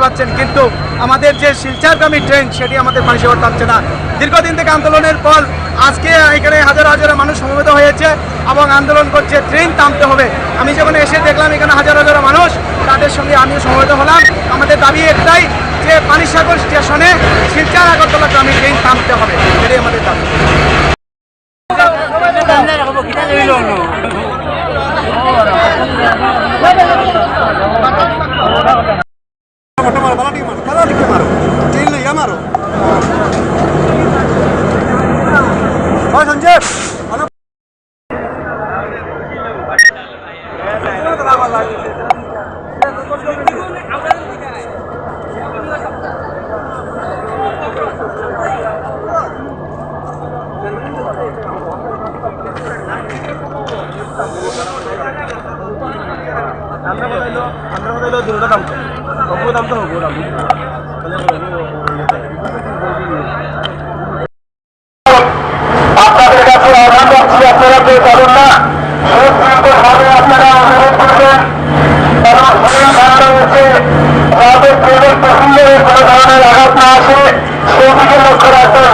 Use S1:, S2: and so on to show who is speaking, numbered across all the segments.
S1: পাচ্ছেন, কিন্তু আমাদের যে শিলচরগামী ট্রেন সেটি আমাদের পানিসাগর থামছে না। দীর্ঘদিন থেকে আন্দোলনের ফল আজকে এখানে হাজার হাজার মানুষ সমবেত হয়েছে এবং আন্দোলন করছে ট্রেন থামতে হবে। আমি যখন এসে দেখলাম এখানে হাজার হাজার মানুষ, তাদের সঙ্গে আমিও সমবেত হলাম। আমাদের দাবি একটাই যে পানিসাগর স্টেশনে শিলচর আগরতলাগামী ট্রেন থামতে হবে, এটাই আমাদের দাবি।
S2: আপনাদের কাছে আহ্বান করছি, আপনারা কেউ পাবেন না, সুশৃঙ্খলভাবে আপনারা অনুরোধ করবেন। কারণ রয়েছে যাদের ট্রেনের প্যাসেঞ্জারের কোনো ধরনের আঘাত না আসে সেদিকে লক্ষ্য রাখবেন।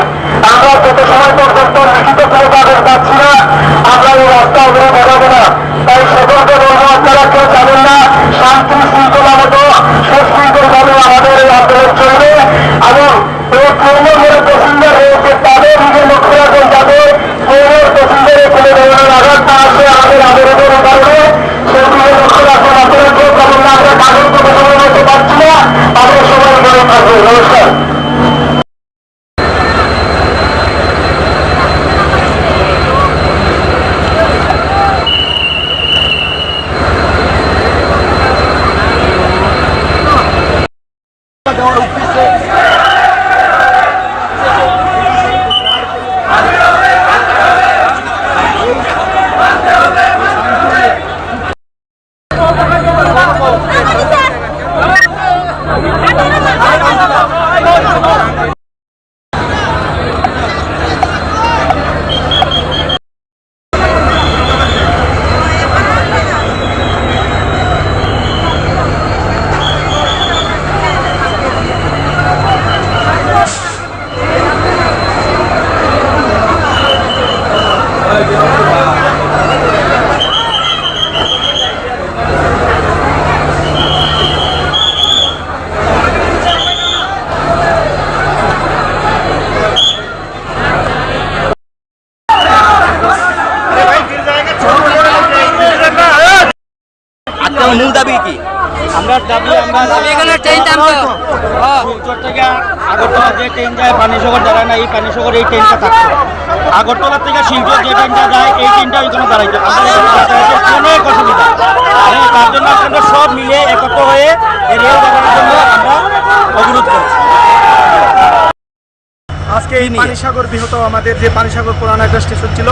S2: আমরা যত সময় পর্যন্ত লিখিত কোনো কাগজ পাচ্ছি না, আমরা এই রাস্তা অবরোধ হবো না। তাই সকলকে বলবো, আপনারা কেউ যাবেন না, শান্তি শৃঙ্খলা মতো সুশৃঙ্খলভাবে আমাদের এই আন্দোলন চলবে। এবং এই ট্রেনের মধ্যে প্যাসেঞ্জার রয়েছে তাদের দিকে লক্ষ্য রাখবেন, যাতে ট্রেনের প্যাসেঞ্জারের কোনো ধরনের আঘাত না আসে আমাদের আন্দোলনের কারণে সেদিকে লক্ষ্য রাখবেন। আপনারা কেউ যাবেন না, আমরা কাগজ কোনো সময় মতো পাচ্ছি না, আমরা সবাই করে থাকবো। নমস্কার।
S3: মূল দাবি কি? আমরা এখানে ট্রেন শিলচর থেকে আগরতলা যে ট্রেন যায় পানিসাগর দাঁড়ায় না, এই পানিসাগর এই ট্রেনটা থাকতো। আগরতলা থেকে শিলচর যে ট্রেনটা যায় এই ট্রেনটা ওইখানে দাঁড়াইতো। অনেক অসুবিধা, তার জন্য আপনারা সব মিলে একত্র হয়ে এই রেল ব্যবহারের জন্য আমরা অবরোধ করছি।
S1: আজকে এই পানিসাগর বৃহত্তম আমাদের যে পানিসাগর পুরানো একটা স্টেশন ছিল,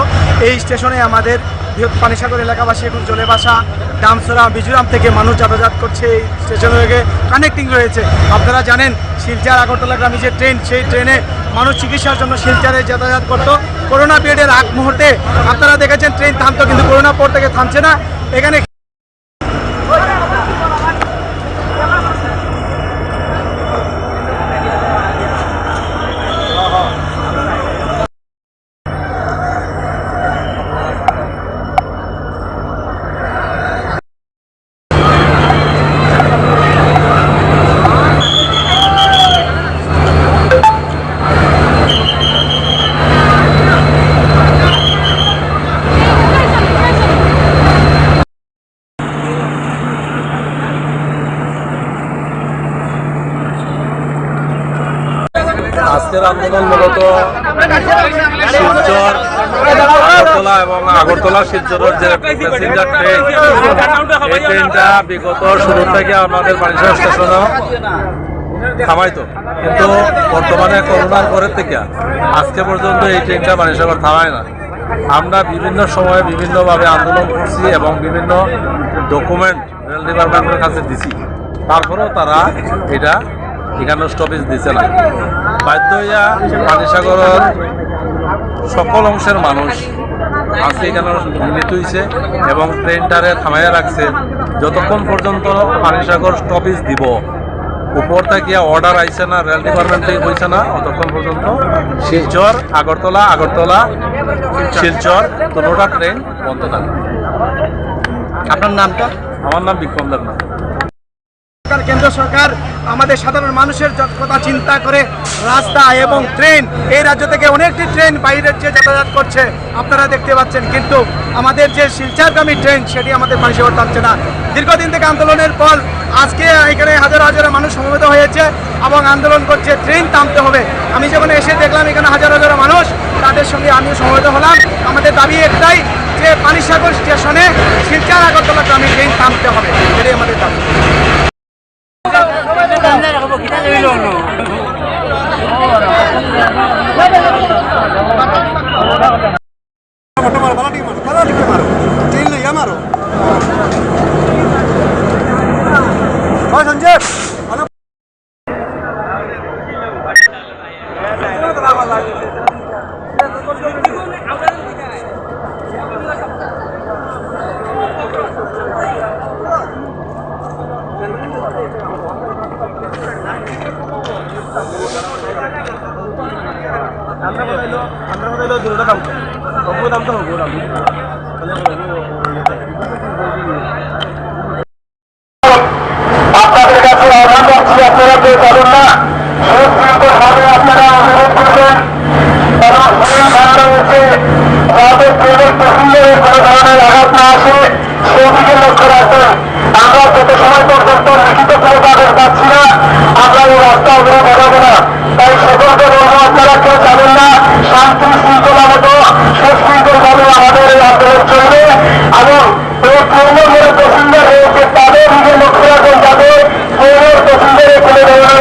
S1: এই স্টেশনে আমাদের বৃহৎ পানিসাগর এলাকাবাসী এখন চলে বাসা ডামসরা মিজোরাম থেকে মানুষ যাতায়াত করছে। এই স্টেশনের সঙ্গে কানেক্টিং রয়েছে। আপনারা জানেন শিলচর আগরতলাগামী যে ট্রেন, সেই ট্রেনে মানুষ চিকিৎসার জন্য শিলচরে যাতায়াত করতো। করোনা পিরিয়ডের আগ মুহূর্তে আপনারা দেখেছেন ট্রেন থামতো, কিন্তু করোনা পর থেকে থামছে না। এখানে
S4: আজকের আন্দোলন মূলত শিলচর আগরতলা এবং আগরতলা শিলচরের যে প্যাসেঞ্জার ট্রেন, এই ট্রেনটা বিগত শুরু থেকে আমাদের পানিসাগর স্টেশনেও থামাইতো, কিন্তু বর্তমানে করোনার পরের থেকে আজকে পর্যন্ত এই ট্রেনটা পানিসাগর থামায় না। আমরা বিভিন্ন সময়ে বিভিন্নভাবে আন্দোলন করছি এবং বিভিন্ন ডকুমেন্ট রেল ডিপার্টমেন্টের কাছে দিছি, তারপরেও তারা এটা এখানে স্টপেজ দিচ্ছে না। বাধ্য হইয়া পানিসাগরের সকল অংশের মানুষ আজকে এখানে মিলিত হয়েছে এবং ট্রেনটারে থামাইয়া রাখছে যতক্ষণ পর্যন্ত পানিসাগর স্টপেজ দিব উপর থেকে অর্ডার আইছে না, রেল ডিপার্টমেন্ট থেকে হয়েছে না, অতক্ষণ পর্যন্ত শিলচর আগরতলা শিলচর দুটোটা ট্রেন বন্ধ থাকবে।
S3: আপনার নামটা?
S4: আমার নাম বিক্রম দেবনাথ।
S1: কেন্দ্র সরকার আমাদের সাধারণ মানুষের কথা চিন্তা করে রাস্তা এবং ট্রেন, এই রাজ্য থেকে অনেকটি ট্রেন বাইরের যে যাতায়াত করছে আপনারা দেখতে পাচ্ছেন, কিন্তু আমাদের যে শিলচরগামী ট্রেন সেটি আমাদের পানিসাগর টানছে না। দীর্ঘদিন থেকে আন্দোলনের পর আজকে এখানে হাজার হাজার মানুষ সমবেত হয়েছে এবং আন্দোলন করছে ট্রেন থামতে হবে। আমি যখন এসে দেখলাম এখানে হাজার হাজার মানুষ, তাদের সঙ্গে আমিও সমবেত হলাম। আমাদের দাবি একটাই যে পানিসাগর স্টেশনে শিলচর আগরতলা গ্রামে ট্রেন থামতে হবে, এটাই আমাদের দাবি।
S2: আপনাদের কাছে আহ্বান করছি, আপনারা কেউ যাবেন না, সুশৃঙ্খলভাবে আপনারা অনুরোধ করবেন। কারণ শরীর ঠান্ডা হয়েছে, যাতে ট্রেনের প্যাসেঞ্জারের কোনো ধরনের আঘাত না আসে সেদিকে লক্ষ্য রাখবেন। আমরা যত সময় পর্যন্ত লিখিত কোনো কাগজ পাচ্ছি না, আমরা এই রাস্তা অবরোধ হবো না। তাই সকলকে বলবো আপনারা কেউ যাবেন না, শান্তি শৃঙ্খলা মতো সুশৃঙ্খলভাবে আমাদের এই আন্দোলন চলবে। এবং এই ট্রেনের প্যাসেঞ্জার রয়েছে তাদের দিকে লক্ষ্য রাখবেন, যাতে ট্রেনের প্যাসেঞ্জারে ফেলে দেওয়া